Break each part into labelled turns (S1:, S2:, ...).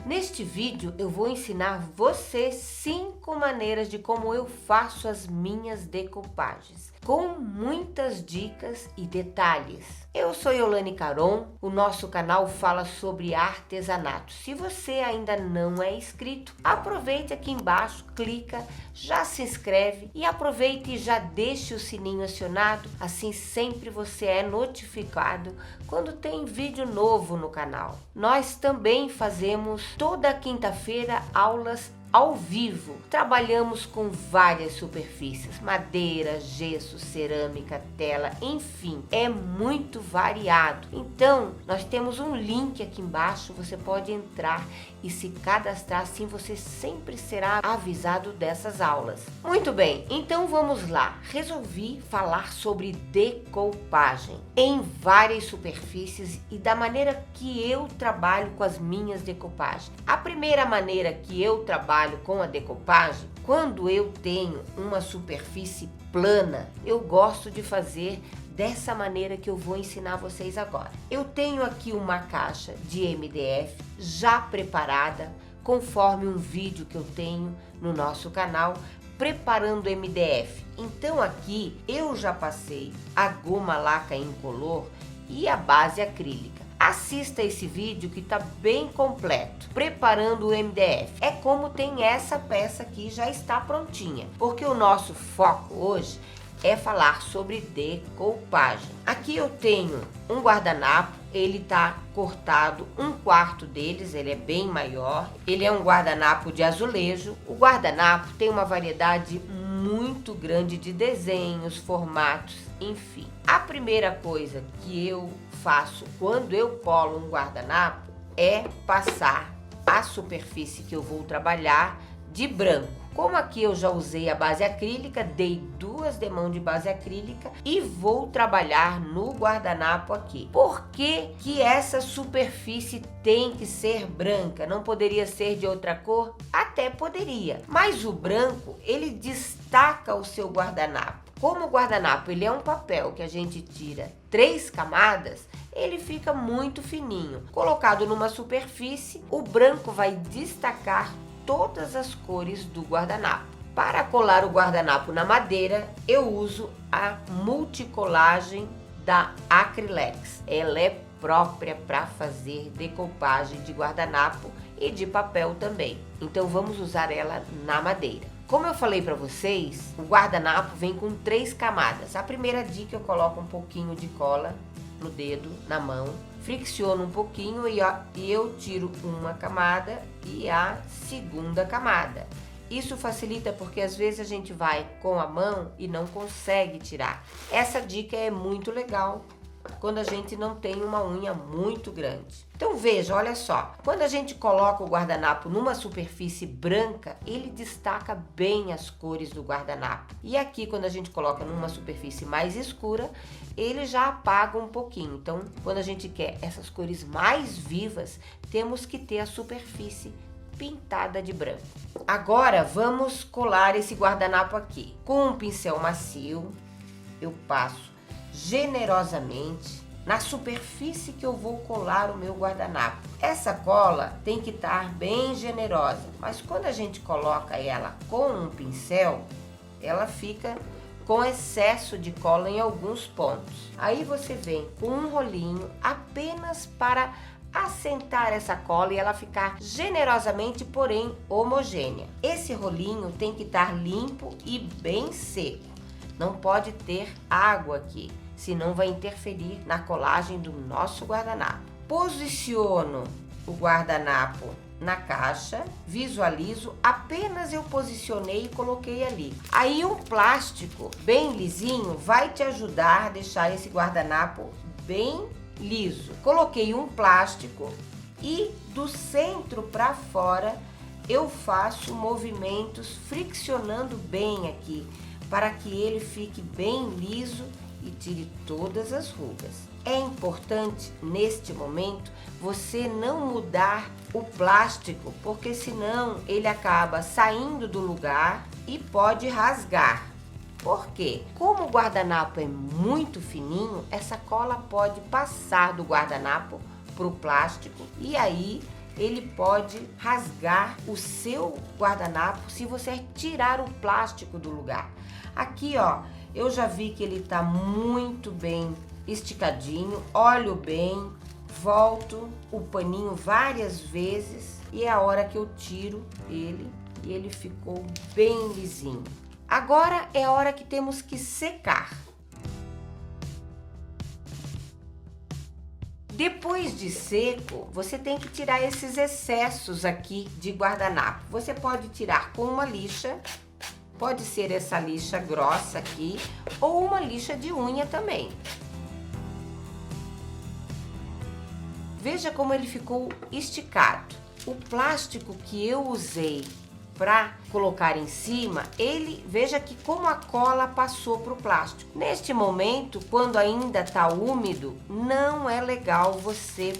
S1: Neste vídeo eu vou ensinar você 5 maneiras de como eu faço as minhas decoupagens, com muitas dicas e detalhes. Eu sou Yolane Caron, o nosso canal fala sobre artesanato. Se você ainda não é inscrito, aproveite aqui embaixo, clica, já se inscreve e aproveite e já deixe o sininho acionado, assim sempre você é notificado quando tem vídeo novo no canal. Nós também fazemos toda quinta-feira aulas ao vivo. Trabalhamos com várias superfícies, madeira, gesso, cerâmica, tela, enfim, é muito variado. Então, nós temos um link aqui embaixo, você pode entrar e se cadastrar, assim você sempre será avisado dessas aulas. Muito bem, então vamos lá. Resolvi falar sobre decoupagem em várias superfícies e da maneira que eu trabalho com as minhas decoupagens. A primeira maneira que eu trabalho com a decoupagem, quando eu tenho uma superfície plana, eu gosto de fazer dessa maneira que eu vou ensinar vocês agora. Eu tenho aqui uma caixa de MDF já preparada, conforme um vídeo que eu tenho no nosso canal, preparando MDF. Então aqui eu já passei a goma laca incolor e a base acrílica. Assista esse vídeo que está bem completo, preparando o MDF. É como tem essa peça aqui, já está prontinha, porque o nosso foco hoje é falar sobre decoupagem. Aqui eu tenho um guardanapo, ele está cortado, 1/4 deles, ele é bem maior. Ele é um guardanapo de azulejo. O guardanapo tem uma variedade muito grande de desenhos, formatos, enfim. A primeira coisa que eu faço quando eu colo um guardanapo é passar a superfície que eu vou trabalhar de branco. Como aqui eu já usei a base acrílica, dei 2 demãos de base acrílica e vou trabalhar no guardanapo aqui. Por que que essa superfície tem que ser branca? Não poderia ser de outra cor? Até poderia, mas o branco ele destaca o seu guardanapo. Como o guardanapo ele é um papel que a gente tira 3 camadas, ele fica muito fininho. Colocado numa superfície, o branco vai destacar todas as cores do guardanapo. Para colar o guardanapo na madeira, eu uso a multicolagem da Acrylex. Ela é própria para fazer decoupagem de guardanapo e de papel também. Então vamos usar ela na madeira. Como eu falei para vocês, o guardanapo vem com 3 camadas. A primeira dica, eu coloco um pouquinho de cola no dedo, na mão, fricciono um pouquinho e eu tiro uma camada e a segunda camada. Isso facilita porque às vezes a gente vai com a mão e não consegue tirar. Essa dica é muito legal quando a gente não tem uma unha muito grande. Então veja, olha só, quando a gente coloca o guardanapo numa superfície branca, ele destaca bem as cores do guardanapo. E aqui quando a gente coloca numa superfície mais escura, ele já apaga um pouquinho. Então quando a gente quer essas cores mais vivas, temos que ter a superfície pintada de branco. Agora vamos colar esse guardanapo aqui. Com um pincel macio, eu passo generosamente na superfície que eu vou colar o meu guardanapo. Essa cola tem que estar bem generosa, mas quando a gente coloca ela com um pincel, ela fica com excesso de cola em alguns pontos. Aí você vem com um rolinho apenas para assentar essa cola e ela ficar generosamente, porém homogênea. Esse rolinho tem que estar limpo e bem seco. Não pode ter água aqui, senão vai interferir na colagem do nosso guardanapo. Posiciono o guardanapo na caixa, visualizo, apenas eu posicionei e coloquei ali. Aí um plástico bem lisinho vai te ajudar a deixar esse guardanapo bem liso. Coloquei um plástico e do centro para fora eu faço movimentos friccionando bem aqui, para que ele fique bem liso e tire todas as rugas. É importante neste momento você não mudar o plástico, porque senão ele acaba saindo do lugar e pode rasgar. Por quê? Como o guardanapo é muito fininho, essa cola pode passar do guardanapo para o plástico e aí ele pode rasgar o seu guardanapo se você tirar o plástico do lugar. Aqui, ó, eu já vi que ele tá muito bem esticadinho, olho bem, volto o paninho várias vezes e é a hora que eu tiro ele e ele ficou bem lisinho. Agora é a hora que temos que secar. Depois de seco, você tem que tirar esses excessos aqui de guardanapo. Você pode tirar com uma lixa, pode ser essa lixa grossa aqui, ou uma lixa de unha também. Veja como ele ficou esticado. O plástico que eu usei para colocar em cima, veja que como a cola passou para o plástico. Neste momento, quando ainda está úmido, não é legal você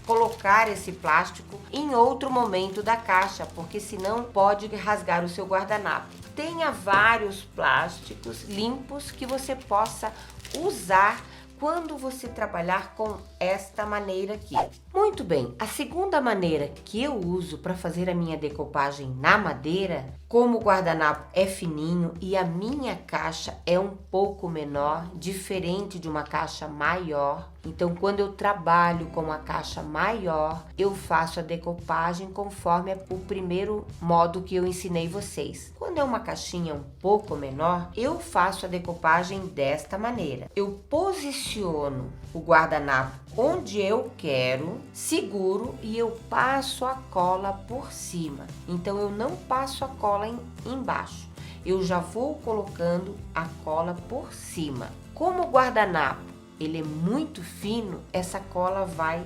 S1: colocar esse plástico em outro momento da caixa, porque senão pode rasgar o seu guardanapo. Tenha vários plásticos limpos que você possa usar quando você trabalhar com esta maneira aqui. Muito bem, a segunda maneira que eu uso para fazer a minha decopagem na madeira, como o guardanapo é fininho e a minha caixa é um pouco menor, diferente de uma caixa maior, então quando eu trabalho com uma caixa maior, eu faço a decopagem conforme o primeiro modo que eu ensinei vocês. Quando é uma caixinha um pouco menor, eu faço a decopagem desta maneira. Eu posiciono o guardanapo onde eu quero, seguro e eu passo a cola por cima. Então eu não passo a cola embaixo, eu já vou colocando a cola por cima. Como o guardanapo ele é muito fino, essa cola vai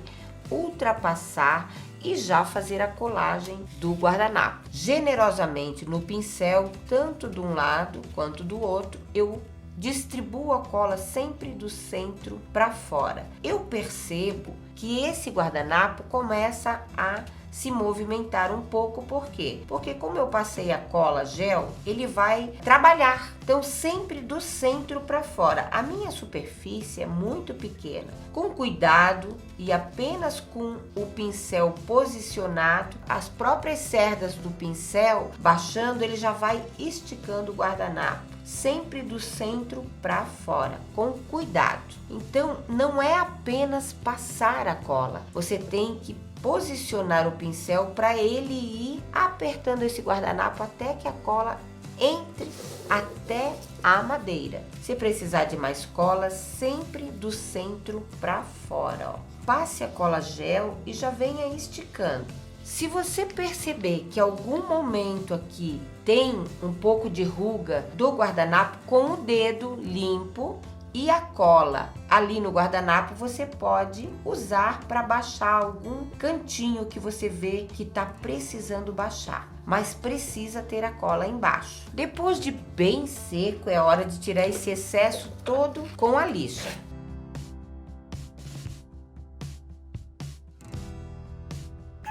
S1: ultrapassar e já fazer a colagem do guardanapo. Generosamente no pincel, tanto de um lado quanto do outro, eu distribuo a cola sempre do centro para fora. Eu percebo que esse guardanapo começa a se movimentar um pouco, por quê? Porque como eu passei a cola gel, ele vai trabalhar, então sempre do centro para fora. A minha superfície é muito pequena. Com cuidado e apenas com o pincel posicionado, as próprias cerdas do pincel baixando, ele já vai esticando o guardanapo. Sempre do centro para fora, com cuidado. Então, não é apenas passar a cola, você tem que posicionar o pincel para ele ir apertando esse guardanapo até que a cola entre até a madeira. Se precisar de mais cola, sempre do centro para fora, ó. Passe a cola gel e já venha esticando. Se você perceber que algum momento aqui tem um pouco de ruga do guardanapo, com o dedo limpo e a cola ali no guardanapo, você pode usar para baixar algum cantinho que você vê que está precisando baixar, mas precisa ter a cola embaixo. Depois de bem seco, é hora de tirar esse excesso todo com a lixa.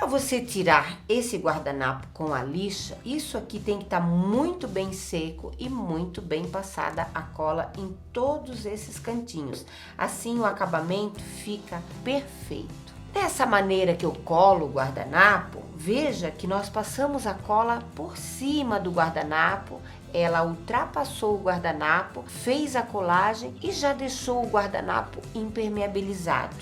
S1: Para você tirar esse guardanapo com a lixa, isso aqui tem que estar muito bem seco e muito bem passada a cola em todos esses cantinhos. Assim o acabamento fica perfeito. Dessa maneira que eu colo o guardanapo, veja que nós passamos a cola por cima do guardanapo, ela ultrapassou o guardanapo, fez a colagem e já deixou o guardanapo impermeabilizado.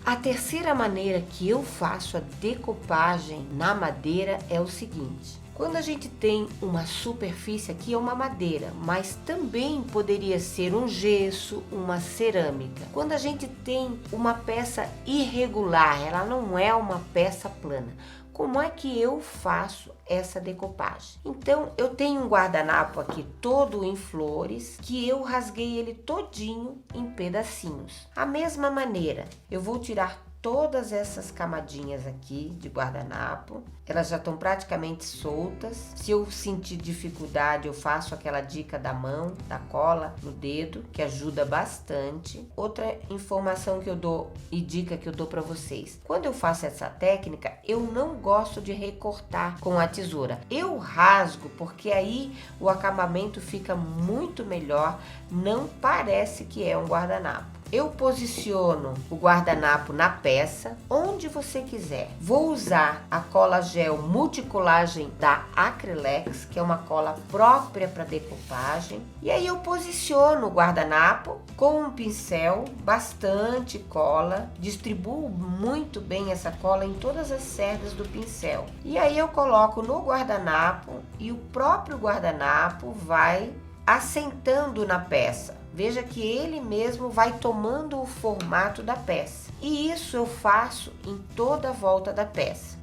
S1: A terceira maneira que eu faço a decopagem na madeira é o seguinte. Quando a gente tem uma superfície aqui, é uma madeira, mas também poderia ser um gesso, uma cerâmica. Quando a gente tem uma peça irregular, ela não é uma peça plana. Como é que eu faço essa decopagem? Então, eu tenho um guardanapo aqui todo em flores, que eu rasguei ele todinho em pedacinhos. A mesma maneira, eu vou tirar todas essas camadinhas aqui de guardanapo, elas já estão praticamente soltas. Se eu sentir dificuldade, eu faço aquela dica da mão, da cola no dedo, que ajuda bastante. Outra informação que eu dou e dica que eu dou para vocês: quando eu faço essa técnica, eu não gosto de recortar com a tesoura. Eu rasgo, porque aí o acabamento fica muito melhor, não parece que é um guardanapo. eu posiciono o guardanapo na peça, onde você quiser. Vou usar a cola gel multicolagem da Acrylex, que é uma cola própria para decopagem. E aí eu posiciono o guardanapo com um pincel, bastante cola, distribuo muito bem essa cola em todas as cerdas do pincel. E aí eu coloco no guardanapo e o próprio guardanapo vai assentando na peça. Veja que ele mesmo vai tomando o formato da peça. E isso eu faço em toda a volta da peça.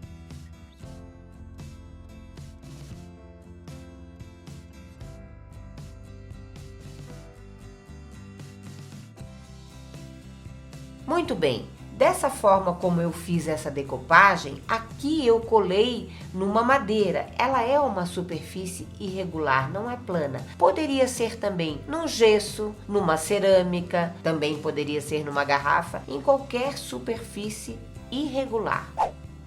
S1: Muito bem. Dessa forma como eu fiz essa decopagem, aqui eu colei numa madeira. Ela é uma superfície irregular, não é plana. Poderia ser também num gesso, numa cerâmica, também poderia ser numa garrafa, em qualquer superfície irregular.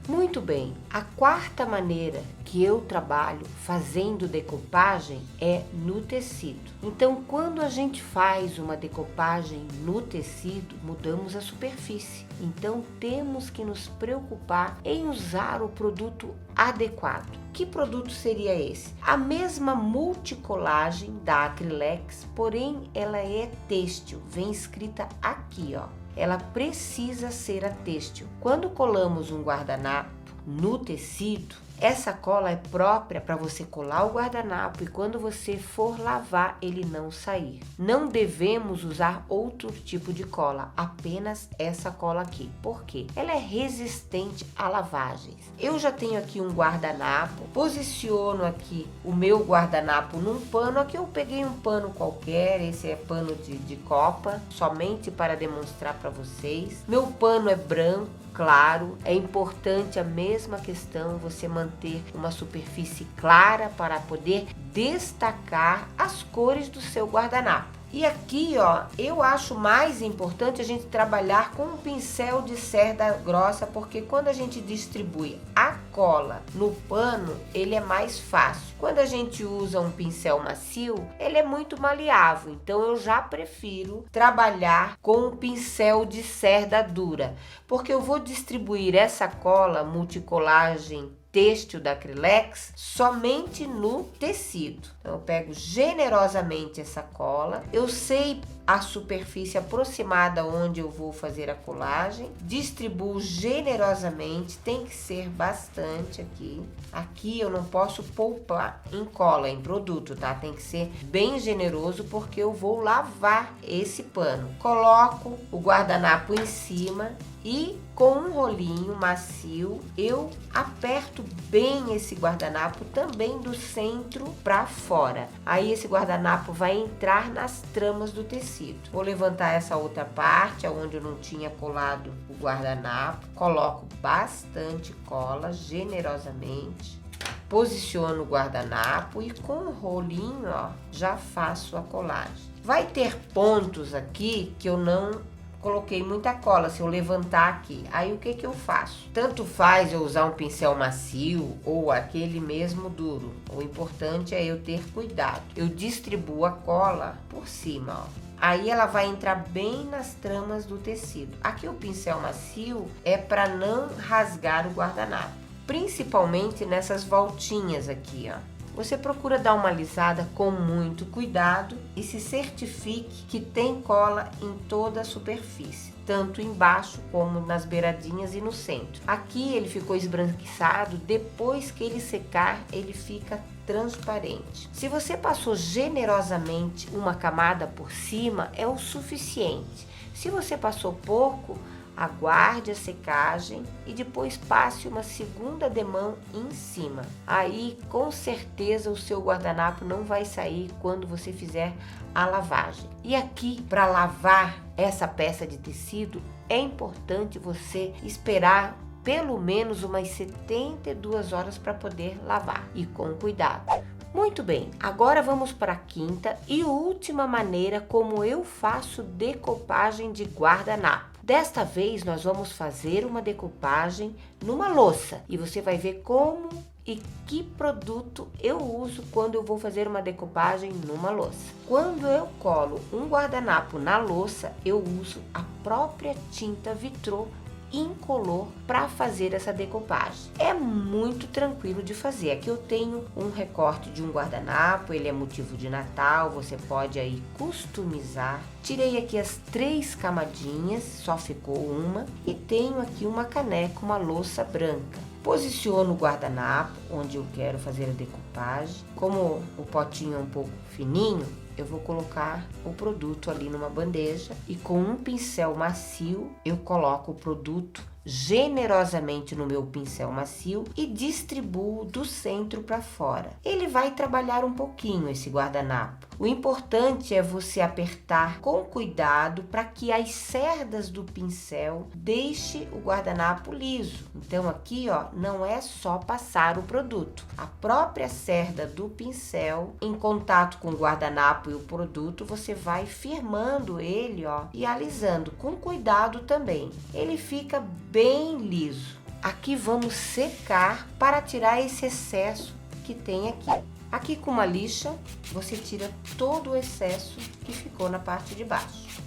S1: Muito bem, a quarta maneira que eu trabalho fazendo decopagem é no tecido. Então, quando a gente faz uma decopagem no tecido, mudamos a superfície. Então, temos que nos preocupar em usar o produto adequado. Que produto seria esse? A mesma multicolagem da Acrylex, porém ela é têxtil, vem escrita aqui, ó. Ela precisa ser a têxtil. Quando colamos um guardanapo no tecido, essa cola é própria para você colar o guardanapo e quando você for lavar ele não sair. Não devemos usar outro tipo de cola, apenas essa cola aqui. Por quê? Ela é resistente a lavagens. Eu já tenho aqui um guardanapo, posiciono aqui o meu guardanapo num pano. Aqui eu peguei um pano qualquer, esse é pano de copa, somente para demonstrar para vocês. Meu pano é branco, claro. É importante a mesma questão, você manter uma superfície clara para poder destacar as cores do seu guardanapo. E aqui, ó, eu acho mais importante a gente trabalhar com um pincel de cerda grossa, porque quando a gente distribui a cola no pano, ele é mais fácil. Quando a gente usa um pincel macio, ele é muito maleável, então eu já prefiro trabalhar com um pincel de cerda dura, porque eu vou distribuir essa cola multicolagem têxtil da Acrylex somente no tecido. Então eu pego generosamente essa cola, eu sei a superfície aproximada onde eu vou fazer a colagem, distribuo generosamente, tem que ser bastante aqui. Aqui eu não posso poupar em cola, em produto, tá? Tem que ser bem generoso porque eu vou lavar esse pano. Coloco o guardanapo em cima e com um rolinho macio eu aperto bem esse guardanapo também do centro para fora. Aí esse guardanapo vai entrar nas tramas do tecido. Vou levantar essa outra parte onde eu não tinha colado o guardanapo, coloco bastante cola generosamente, posiciono o guardanapo e com o rolinho, ó, já faço a colagem. Vai ter pontos aqui que eu não coloquei muita cola, se eu levantar aqui, aí o que que eu faço? Tanto faz eu usar um pincel macio ou aquele mesmo duro, o importante é eu ter cuidado. Eu distribuo a cola por cima, ó. Aí ela vai entrar bem nas tramas do tecido. Aqui o pincel macio é para não rasgar o guardanapo, principalmente nessas voltinhas aqui, ó. Você procura dar uma alisada com muito cuidado e se certifique que tem cola em toda a superfície, tanto embaixo como nas beiradinhas e no centro. Aqui ele ficou esbranquiçado, depois que ele secar, ele fica transparente. Se você passou generosamente uma camada por cima, é o suficiente. Se você passou pouco, aguarde a secagem e depois passe uma segunda demão em cima. Aí, com certeza, o seu guardanapo não vai sair quando você fizer a lavagem. E aqui, para lavar essa peça de tecido, é importante você esperar pelo menos umas 72 horas para poder lavar e com cuidado. Muito bem, agora vamos para a quinta e última maneira como eu faço decopagem de guardanapo. Desta vez nós vamos fazer uma decopagem numa louça e você vai ver como e que produto eu uso quando eu vou fazer uma decopagem numa louça. Quando eu colo um guardanapo na louça, eu uso a própria tinta Vitrô incolor para fazer essa decopagem. É muito tranquilo de fazer. Aqui eu tenho um recorte de um guardanapo, ele é motivo de Natal, você pode aí customizar. Tirei aqui as 3 camadinhas, só ficou uma, e tenho aqui uma caneca, uma louça branca. Posiciono o guardanapo onde eu quero fazer a decopagem. Como o potinho é um pouco fininho, eu vou colocar o produto ali numa bandeja e com um pincel macio eu coloco o produto generosamente no meu pincel macio e distribuo do centro para fora. Ele vai trabalhar um pouquinho esse guardanapo. O importante é você apertar com cuidado para que as cerdas do pincel deixe o guardanapo liso. Então aqui, ó, não é só passar o produto. A própria cerda do pincel, em contato com o guardanapo e o produto, você vai firmando ele, ó, e alisando com cuidado também. Ele fica bem liso. Aqui vamos secar para tirar esse excesso que tem aqui. Aqui com uma lixa, você tira todo o excesso que ficou na parte de baixo.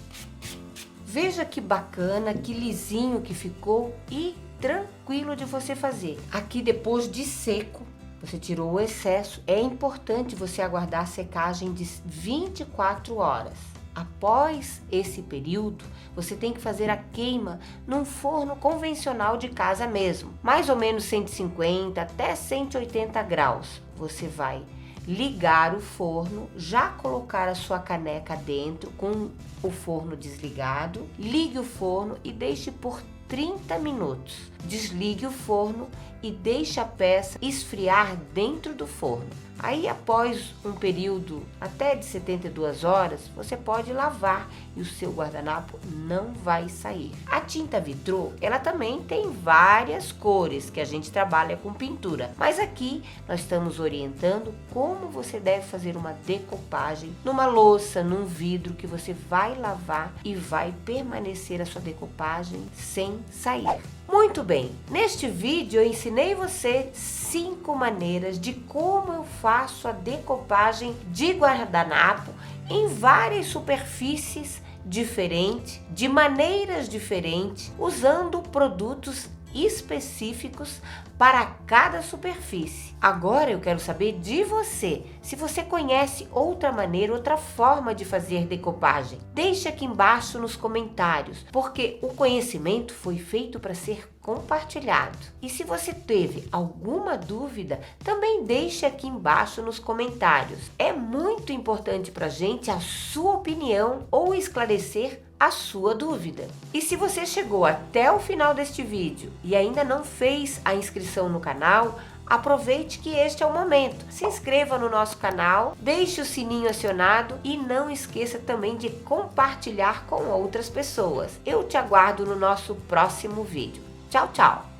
S1: Veja que bacana, que lisinho que ficou e tranquilo de você fazer. Aqui depois de seco, você tirou o excesso. É importante você aguardar a secagem de 24 horas. Após esse período, você tem que fazer a queima num forno convencional de casa mesmo, mais ou menos 150 até 180 graus. Você vai ligar o forno, já colocar a sua caneca dentro com o forno desligado, ligue o forno e deixe por 30 minutos. Desligue o forno e deixe a peça esfriar dentro do forno. Aí, após um período até de 72 horas, você pode lavar e o seu guardanapo não vai sair. A tinta Vitrô, ela também tem várias cores que a gente trabalha com pintura, mas aqui nós estamos orientando como você deve fazer uma decopagem numa louça, num vidro que você vai lavar e vai permanecer a sua decopagem sem sair. Muito bem, neste vídeo eu ensinei você 5 maneiras de como eu faço a decopagem de guardanapo em várias superfícies diferentes, de maneiras diferentes, usando produtos específicos para cada superfície. Agora eu quero saber de você, se você conhece outra maneira, outra forma de fazer decopagem. Deixe aqui embaixo nos comentários, porque o conhecimento foi feito para ser compartilhado. E se você teve alguma dúvida, também deixe aqui embaixo nos comentários. É muito importante para a gente a sua opinião ou esclarecer a sua dúvida. E se você chegou até o final deste vídeo e ainda não fez a inscrição no canal, aproveite que este é o momento. Se inscreva no nosso canal, deixe o sininho acionado e não esqueça também de compartilhar com outras pessoas. Eu te aguardo no nosso próximo vídeo. Tchau, tchau!